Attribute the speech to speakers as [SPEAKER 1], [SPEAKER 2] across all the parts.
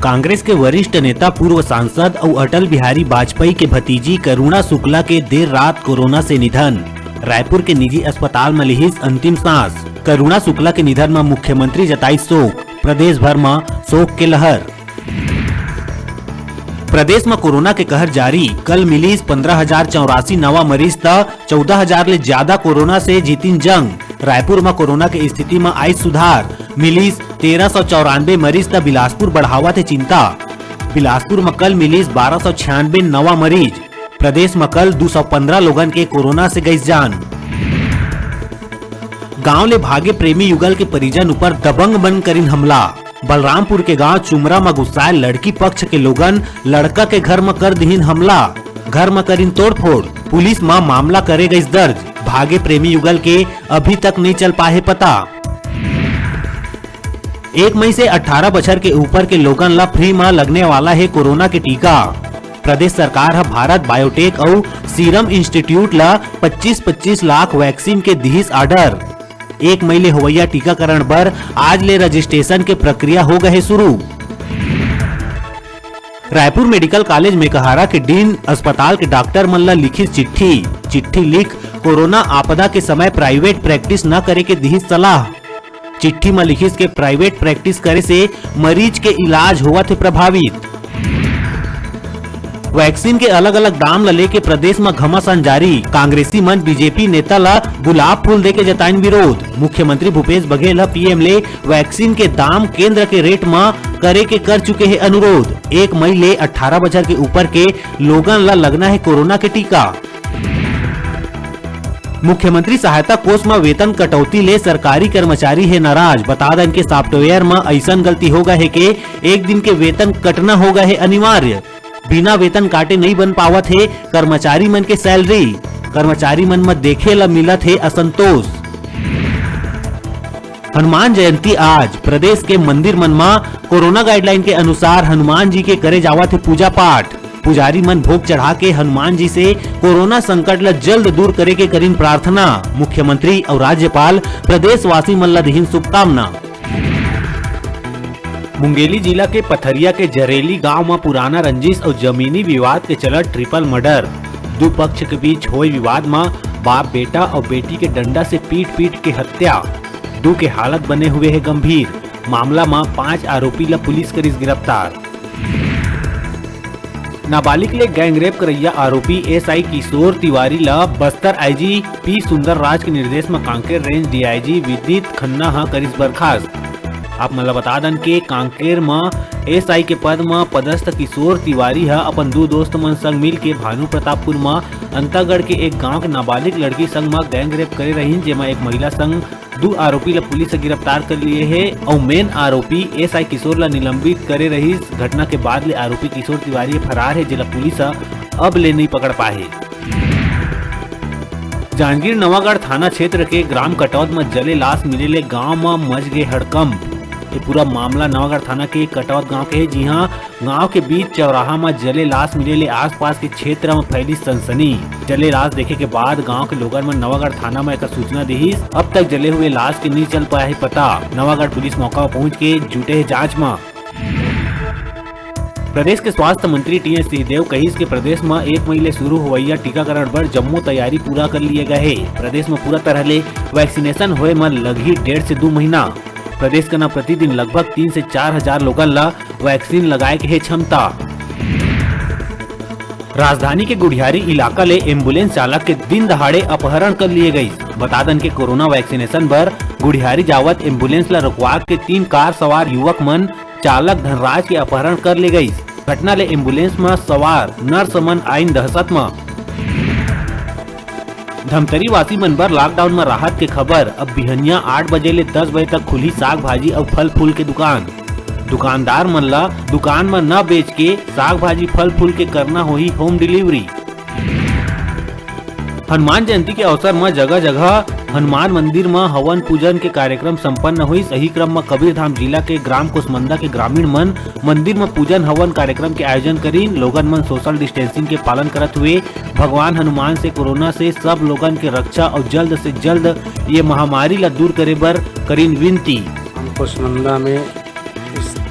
[SPEAKER 1] कांग्रेस के वरिष्ठ नेता पूर्व सांसद और अटल बिहारी वाजपेयी के भतीजी करुणा शुक्ला के देर रात कोरोना से निधन। रायपुर के निजी अस्पताल में लिहिस अंतिम सांस। करुणा शुक्ला के निधन में मुख्यमंत्री जताई शोक। प्रदेश भर में शोक के लहर। प्रदेश में कोरोना के कहर जारी। कल मिलीस 15,084 नवा मरीज त 14,000 ले ज्यादा कोरोना से जीतिन जंग। रायपुर में कोरोना के स्थिति में आई सुधार। मिलीस 1394 मरीज त बिलासपुर बढ़ावा थे चिंता। बिलासपुर में कल मिलीस 1296 नवा मरीज। प्रदेश में कल 215 लोगन के कोरोना से गई जान। गांव ले भागे प्रेमी युगल के परिजन ऊपर दबंग बन करीन हमला। बलरामपुर के गांव चुमरा में गुस्साए लड़की पक्ष के लोगन लड़का के घर में कर दीन हमला। घर में करीन तोड़फोड़। पुलिस में मामला करे गई दर्ज। भागे प्रेमी युगल के अभी तक नहीं चल पाए पता। 1 मई से 18 बछर के ऊपर के लोगन ला फ्री में लगने वाला है कोरोना के टीका। प्रदेश सरकार है भारत बायोटेक और सीरम इंस्टीट्यूट ला 25-25 लाख वैक्सीन के दिहिस आर्डर। 1 मई ले होवैया टीकाकरण पर आज ले रजिस्ट्रेशन के प्रक्रिया हो गए शुरू। रायपुर मेडिकल कॉलेज में कहारा के डीन अस्पताल के डॉक्टर मन ला लिखी चिट्ठी लिख कोरोना आपदा के समय प्राइवेट प्रैक्टिस न करे के दिहिस सलाह। चिट्ठी में लिखिस के प्राइवेट प्रैक्टिस करे से मरीज के इलाज हुआ थे प्रभावित। वैक्सीन के अलग अलग दाम ला लेके प्रदेश में घमासान जारी। कांग्रेसी मन बीजेपी नेता ला गुलाब फूल देके जताइन विरोध। मुख्यमंत्री भूपेश बघेल पीएम ले वैक्सीन के दाम केंद्र के रेट में करे के कर चुके हैं अनुरोध। 1 मई ले 18 बछर के ऊपर के लोगन ला लगना है कोरोना के टीका। मुख्यमंत्री सहायता कोष में वेतन कटौती ले सरकारी कर्मचारी है नाराज। बता दें के सॉफ्टवेयर में ऐसा गलती होगा है कि 1 दिन के वेतन कटना होगा है अनिवार्य। बिना वेतन काटे नहीं बन पावत है कर्मचारी मन के सैलरी। कर्मचारी मन में देखे ला मिलत है असंतोष। हनुमान जयंती आज। प्रदेश के मंदिर मन में कोरोना गाइडलाइन के अनुसार हनुमान जी के करे जावत है पूजा पाठ। पुजारी मन भोग चढ़ा के हनुमान जी से कोरोना संकट ला जल्द दूर करे के करीन प्रार्थना। मुख्यमंत्री और राज्यपाल प्रदेश वासी मन ला दीहिन शुभकामना। मुंगेली जिला के पथरिया के जरेली गांव में पुराना रंजिश और जमीनी विवाद के चलत ट्रिपल मर्डर। 2 पक्ष के बीच हुए विवाद में बाप बेटा और बेटी के डंडा से पीट के हत्या। 2 के हालत बने हुए है गंभीर। मामला में 5 आरोपी ला पुलिस करीस गिरफ्तार। नाबालिग ले गैंगरेप करैया आरोपी एसआई किशोर तिवारी ला बस्तर आईजी पी सुंदर राज के निर्देश में कांकेर रेंज डीआईजी विदित खन्ना हा करीस बर्खास्त। आप मतलब बता दन के कांकेर में एसआई के पद में पदस्थ किशोर तिवारी है अपन 2 दोस्त मन संग मिल के भानु प्रतापपुर में अंतागढ़ के एक गांव के नाबालिग लड़की संग में गैंग रेप करे रही, जेमा एक महिला संग 2 आरोपी ला पुलिस गिरफ्तार कर लिए है और मेन आरोपी एसआई किशोर ला निलंबित करे रही। घटना के बाद ले आरोपी किशोर तिवारी फरार है, जिला पुलिस अब ले नहीं पकड़ पाए। जांजगीर नवागढ़ थाना क्षेत्र के ग्राम कटौद में जले लाश मिले गांव में मच गए हड़कंप। ये पूरा मामला नवागढ़ थाना के कटौद गांव के है, जी हां। गांव के बीच चौराहा में जले लाश मिले आसपास के क्षेत्र में फैली सनसनी। जले लाश देखे के बाद गांव के लोगन में नवागढ़ थाना में एक सूचना दी। अब तक जले हुए लाश के नहीं चल पाया है पता। नवागढ़ पुलिस मौका पहुंच के जुटे है जांच में। प्रदेश के स्वास्थ्य मंत्री टी.एस. सिंहदेव कहिस के प्रदेश में 1 मई ले शुरू हुआ टीकाकरण पर जम्मू तैयारी पूरा कर लिए गए है। प्रदेश में पूरा तरह ले वैक्सीनेशन होए में लगी 1.5 से 2 महीना। प्रदेश का प्रतिदिन लगभग 3 से 4 हजार लोगन ला वैक्सीन लगाए के है क्षमता। राजधानी के गुढ़ियारी इलाका ले एम्बुलेंस चालक के दिन दहाड़े अपहरण कर लिए गई। बता दें के कोरोना वैक्सीनेशन पर गुढ़ियारी जावत एम्बुलेंस ला रुकवा के 3 कार सवार युवक मन चालक धनराज के अपहरण कर ले गई। घटना ले एम्बुलेंस में सवार नर्स मन आइन दहशत में। धमतरी वासी मन बर लॉकडाउन में राहत के खबर। अब बिहनिया 8 बजे ले 10 बजे तक खुली साग भाजी और फल फूल के दुकान। दुकानदार मन ला दुकान में न बेच के साग भाजी फल फूल के करना होही होम डिलीवरी। हनुमान जयंती के अवसर में जगह जगह हनुमान मंदिर में हवन पूजन के कार्यक्रम संपन्न हुई। सही क्रम में कबीरधाम जिला के ग्राम कुसमंदा के ग्रामीण मन मंदिर में पूजन हवन कार्यक्रम के आयोजन करी। लोगन मन सोशल डिस्टेंसिंग के पालन करते हुए भगवान हनुमान से कोरोना से सब लोगन के रक्षा और जल्द से जल्द ये महामारी ला दूर करे बर करीन विनती।
[SPEAKER 2] कुसमंदा में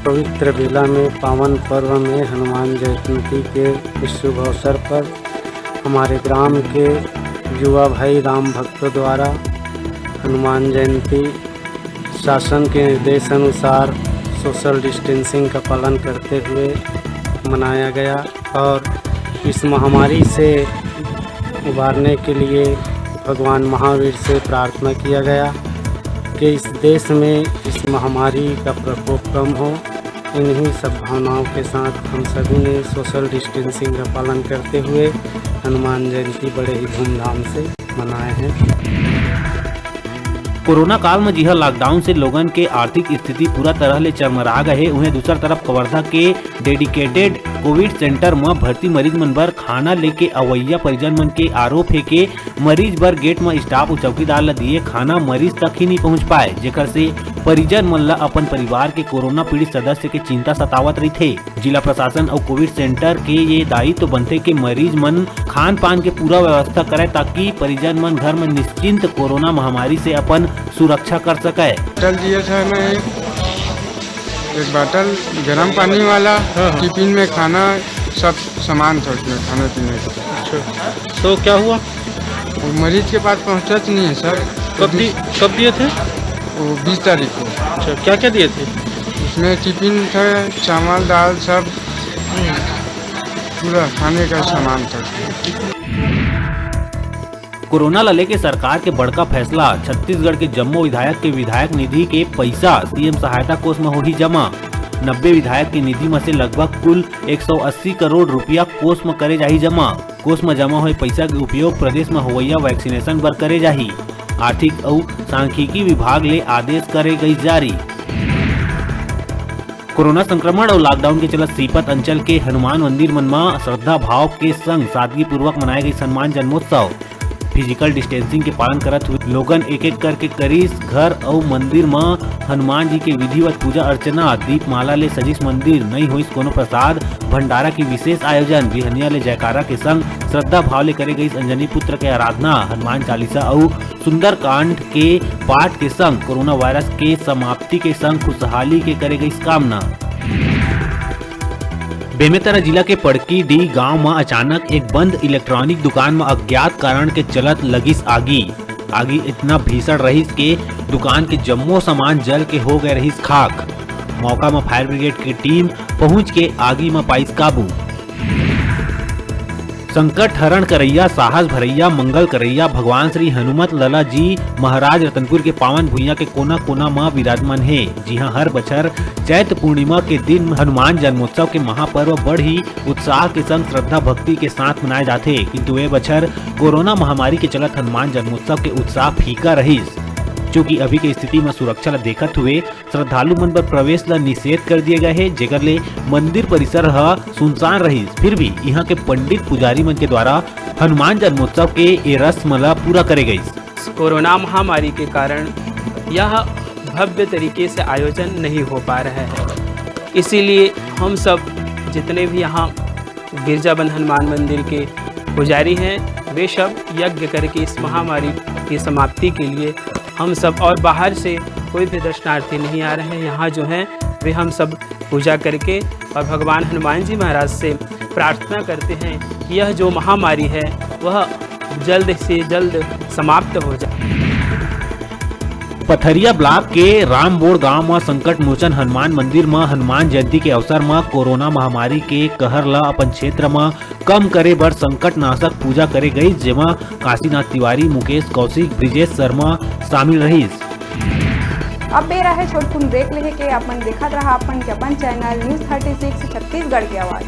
[SPEAKER 2] पवित्र बेला में पावन पर्व में हनुमान जयंती के इस शुभ अवसर पर हमारे ग्राम के युवा भाई राम भक्तों द्वारा हनुमान जयंती शासन के निर्देश अनुसार सोशल डिस्टेंसिंग का पालन करते हुए मनाया गया और इस महामारी से उबारने के लिए भगवान महावीर से प्रार्थना किया गया कि इस देश में इस महामारी का प्रकोप कम हो। इन्हीं सब भावनाओं के साथ हम सभी ने सोशल डिस्टेंसिंग का पालन करते हुए हनुमान जयंती बड़े ही धूमधाम से मनाए हैं।
[SPEAKER 1] कोरोना काल में जिहा लॉकडाउन से लोगन के आर्थिक स्थिति पूरा तरह ले चरमरा गए उन्हें दूसर तरफ कवर्धा के डेडिकेटेड कोविड सेंटर में भर्ती मरीज मन बर खाना लेके अवैया परिजन मन के आरोप है कि मरीज बर गेट में स्टाफ और चौकीदार ला दिए खाना मरीज तक ही नहीं पहुंच पाए, जेकर से परिजन मन ला अपन परिवार के कोरोना पीड़ित सदस्य के चिंता सतावत रही थे। जिला प्रशासन और कोविड सेंटर के ये दायित्व तो बनते कि मरीज मन खान पान के पूरा व्यवस्था करे ताकि परिजन मन घर में निश्चिंत कोरोना महामारी से अपन सुरक्षा कर सके।
[SPEAKER 3] बोतल दिया था ना, एक बोतल गर्म पानी वाला, टिफिन में खाना, सब सामान था उसमें खाने पीने का।
[SPEAKER 4] अच्छा, तो क्या हुआ?
[SPEAKER 3] वो मरीज के पास पहुंचा नहीं है सर।
[SPEAKER 4] कब दिए थे?
[SPEAKER 3] वो 20 तारीख को।
[SPEAKER 4] अच्छा, क्या क्या दिए थे?
[SPEAKER 3] उसमें टिफिन था, चावल दाल सब पूरा खाने का सामान था।
[SPEAKER 1] कोरोना ला लेके सरकार के बड़का फैसला, छत्तीसगढ़ के जम्मू विधायक के विधायक निधि के पैसा सीएम सहायता कोष में होगी जमा। 90 विधायक की निधि में से लगभग कुल 180 करोड़ रुपया कोष में करे जाही जमा। कोष में जमा हुए पैसा के उपयोग प्रदेश में होवैया वैक्सीनेशन बर करे जाही। आर्थिक और सांख्यिकी विभाग ले आदेश करे गई जारी। कोरोना संक्रमण और लॉकडाउन के चलत सीपत अंचल के हनुमान मंदिर मन में श्रद्धा भाव के संग सादगी पूर्वक मनाए गई हनुमान जन्मोत्सव। फिजिकल डिस्टेंसिंग के पालन करत हुए लोगन एक एक करके करीस घर और मंदिर में हनुमान जी के विधिवत पूजा अर्चना, दीप माला ले सजिस मंदिर, नहीं हुई कोनो प्रसाद भंडारा की विशेष आयोजन, बिहनिया ले जयकारा के संग श्रद्धा भाव ले करे गई अंजनी पुत्र के आराधना, हनुमान चालीसा और सुंदर कांड के पाठ के संग कोरोना वायरस के समाप्ति के संग खुशहाली के करे गई कामना। बेमेतरा जिला के पड़की डी गांव में अचानक एक बंद इलेक्ट्रॉनिक दुकान में अज्ञात कारण के चलत लगिस आगी। आगी इतना भीषण रहीस के दुकान के जम्मो सामान जल के हो गए रहीस खाक। मौका में फायर ब्रिगेड की टीम पहुंच के आगी में पाइस काबू। संकट हरण करैया, साहस भरैया, मंगल करैया भगवान श्री हनुमत लला जी महाराज रतनपुर के पावन भुइयां के कोना कोना में विराजमान है। जी हां, हर बछर चैत्र पूर्णिमा के दिन हनुमान जन्मोत्सव के महापर्व बड़ी उत्साह के संग श्रद्धा भक्ति के साथ मनाए जाते, किंतु ये बछर कोरोना महामारी के चलत हनुमान जन्मोत्सव के उत्साह फीका रहीस। चूँकि अभी के स्थिति में सुरक्षा ला देखत हुए श्रद्धालु मन पर प्रवेश ला निषेध कर दिए गए है, जेकर ले मंदिर परिसर सुनसान रही। फिर भी यहाँ के पंडित पुजारी मन के द्वारा हनुमान जन्मोत्सव के ये रस्म ला पूरा करे गई।
[SPEAKER 5] कोरोना महामारी के कारण यह भव्य तरीके से आयोजन नहीं हो पा रहा है, इसीलिए हम सब जितने भी यहाँ गिरजाबंद हनुमान मंदिर के पुजारी हैं वे सब यज्ञ करके इस महामारी की समाप्ति के लिए हम सब, और बाहर से कोई भी दर्शनार्थी नहीं आ रहे हैं, यहाँ जो हैं वे हम सब पूजा करके और भगवान हनुमान जी महाराज से प्रार्थना करते हैं कि यह जो महामारी है वह जल्द से जल्द समाप्त हो जाए।
[SPEAKER 1] पथरिया ब्लॉक के रामबोड़ गांव में संकट मोचन हनुमान मंदिर में हनुमान जयंती के अवसर में कोरोना महामारी के कहर ला अपन क्षेत्र में कम करे बर संकट नाशक पूजा करे गई, जेमा काशीनाथ तिवारी, मुकेश कौशिक, ब्रिजेश शर्मा शामिल रहीस।
[SPEAKER 6] अब बेरा है छोटकुन ब्रेक लेके अपन देखत रहा अपन चैनल न्यूज़ 36 छत्तीसगढ़ की आवाज।